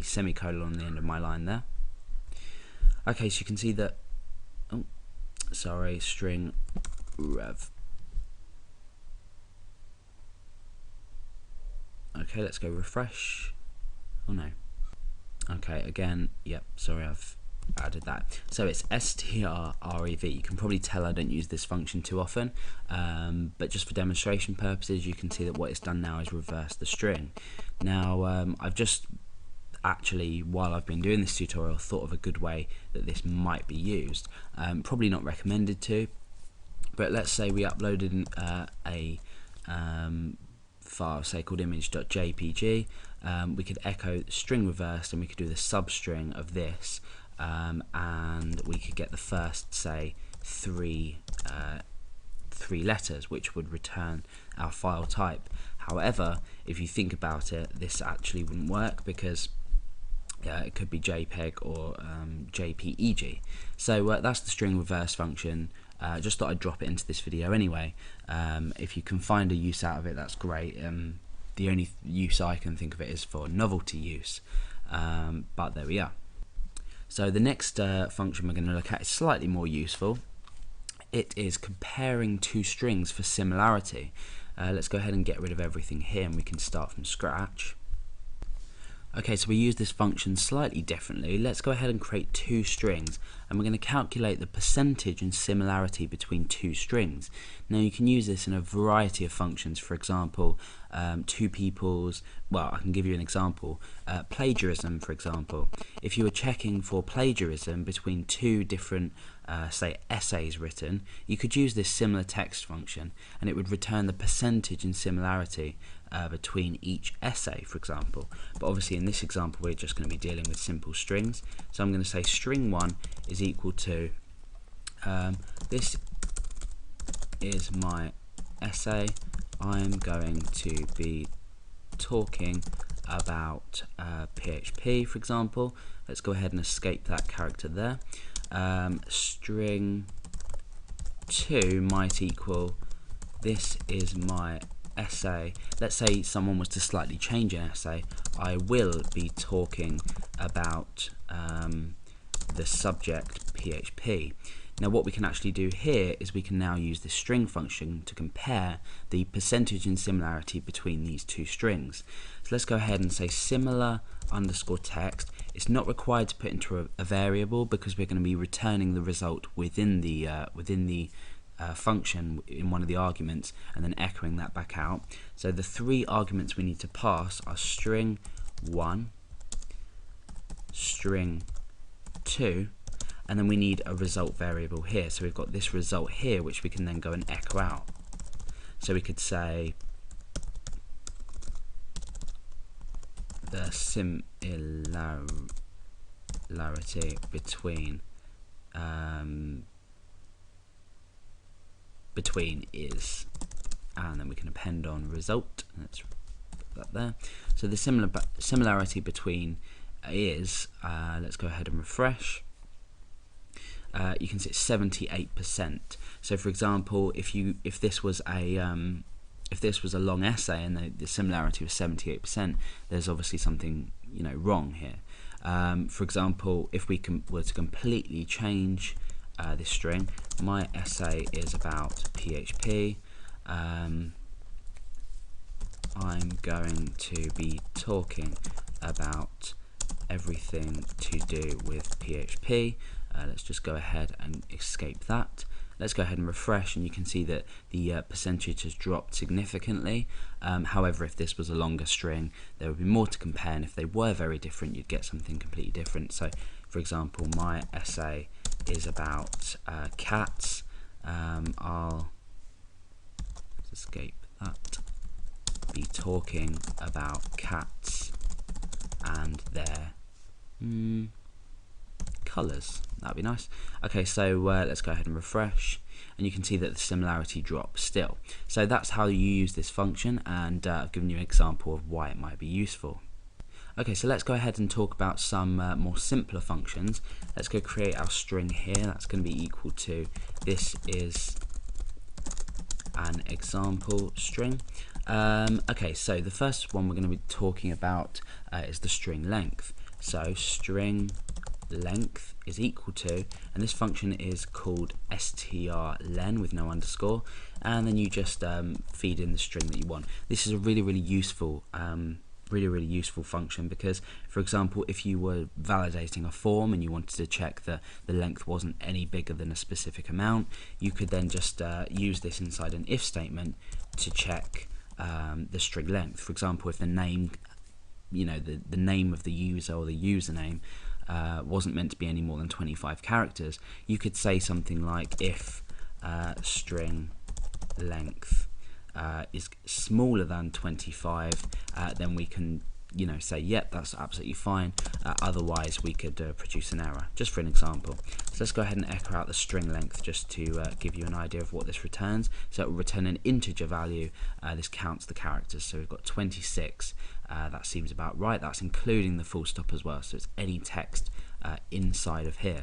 semicolon on the end of my line there. Okay, so you can see that, oh, sorry, string rev. Okay, let's go refresh. Oh no. Okay, again, yep, sorry, I've added that. So it's strrev. You can probably tell I don't use this function too often, but just for demonstration purposes, you can see that what it's done now is reverse the string. Now, I've just actually, while I've been doing this tutorial, thought of a good way that this might be used. Probably not recommended to, but let's say we uploaded a file, say called image.jpg. We could echo string reversed, and we could do the substring of this, and we could get the first, say, three letters, which would return our file type. However, if you think about it, this actually wouldn't work because it could be JPEG or JPEG. So that's the string reverse function. Just thought I'd drop it into this video anyway. If you can find a use out of it, that's great. The only use I can think of it is for novelty use, but there we are. So the next function we're going to look at is slightly more useful. It is comparing two strings for similarity. Let's go ahead and get rid of everything here, and we can start from scratch. Okay, so we use this function slightly differently. Let's go ahead and create two strings, and we're going to calculate the percentage and similarity between two strings. Now you can use this in a variety of functions. For example, two people's, well, I can give you an example. Plagiarism, for example. If you were checking for plagiarism between two different say essays written, you could use this similar text function, and it would return the percentage and similarity between each essay, for example. But obviously in this example we're just going to be dealing with simple strings, so I'm going to say string 1 is equal to this is my essay. I'm going to be talking about PHP, for example. Let's go ahead and escape that character there. String 2 might equal this is my essay. Let's say someone was to slightly change an essay. I will be talking about the subject PHP. Now what we can actually do here is we can now use the string function to compare the percentage and similarity between these two strings. So let's go ahead and say similar underscore text. It's not required to put into a variable because we're going to be returning the result within the function in one of the arguments and then echoing that back out. So the three arguments we need to pass are string 1, string 2, and then we need a result variable here. So we've got this result here which we can then go and echo out. So we could say the similarity between is, and then we can append on result. Let's put that there. So the similarity between is, let's go ahead and refresh. You can see it's 78%. So for example, if this was a long essay and the similarity was 78%, there's obviously something wrong here. For example, if we were to completely change this string, my essay is about PHP. I'm going to be talking about everything to do with PHP. Let's just go ahead and escape that. Let's go ahead and refresh, and you can see that the percentage has dropped significantly. However, if this was a longer string, there would be more to compare, and if they were very different, you'd get something completely different. So, for example, my essay is about cats. I'll escape that. Be talking about cats and their colours. That'd be nice. Okay, so let's go ahead and refresh, and you can see that the similarity drops still. So that's how you use this function, and I've given you an example of why it might be useful. Okay, so let's go ahead and talk about some more simpler functions. Let's go create our string here. That's going to be equal to this is an example string. Okay, so the first one we're going to be talking about is the string length. So string length is equal to, and this function is called strlen with no underscore, and then you just feed in the string that you want. This is a really useful really useful function, because for example, if you were validating a form and you wanted to check that the length wasn't any bigger than a specific amount, you could then just use this inside an if statement to check the string length. For example, if the name, the name of the user or the username wasn't meant to be any more than 25 characters, you could say something like if string length is smaller than 25, then we can say yep, that's absolutely fine. Otherwise we could produce an error, just for an example. So let's go ahead and echo out the string length just to give you an idea of what this returns. So it will return an integer value. This counts the characters, so we've got 26. That seems about right. That's including the full stop as well, so it's any text inside of here.